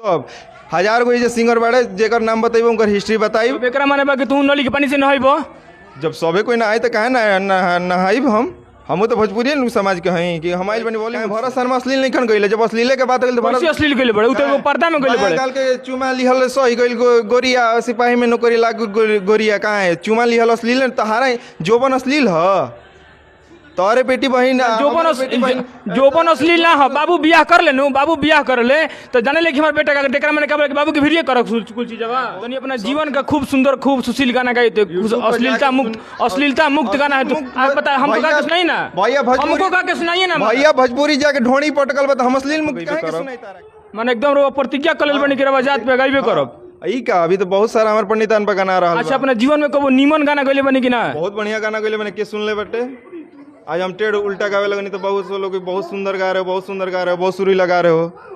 अब हजार गो जे सिंगर बाड़े जेकर नाम बताइबो उनकर हिस्ट्री बताई। एकरा माने बा कि तू नली के पानी से नहाइबो। जब सबे कोई नहाई तो काहे ना नहाइब हम तो भोजपुरी लोग समाज के हई कि हम आइल बनी बोली भरत शर्मा अश्लील नहीं खन गइले। जब अश्लीले के बात गइल तो भरत अश्लील गइले बड़े उ तो पर्दा में गइले बड़े। काल के चुमा लिहल सही गइल गोरिया सिपाही में नौकरी लाग गोरिया कहाँ है चुमा लिहल अश्लील तहारा जोबन अश्लील ह तोरे बेटी बहन जोबन अश्लील ना हो। बाबू बियाह कर ले नु बाबू बियाह कर ले तो जाने ले कि हमारे बेटा का देखरा मैंने कहा कि बाबू की वीडियो करो कुल चीज तो नहीं अपना जीवन का खूब सुंदर खूब सुशील गाना गाए थे। अश्लीलता मुक्त गाना है। तो आप बता हमको गा के सुनाई ना भैया हमको गा के सुनाइए ना भैया भोजपुरी जाके ढोणी पटकल बता हम अश्लील मुक्त काहे के सुनाई तारा माने एकदम रो प्रतिज्ञा कर लेल बनी के रवाजात पे गाइबे करब। ई का अभी तो बहुत सारा हमार पंडितान पे गाना रहा। अच्छा अपना जीवन में कबो नीमन गाना गइले बनी कि ना? बहुत बढ़िया गाना गइले मैंने के सुन ले बटे। आज हम टेढ़ उल्टा गावे लगनी तो बहुत से लोग बहुत सुंदर गा रहे हो बहुत सुंदर गा रहे हो बहुत सुरीला गा रहे हो।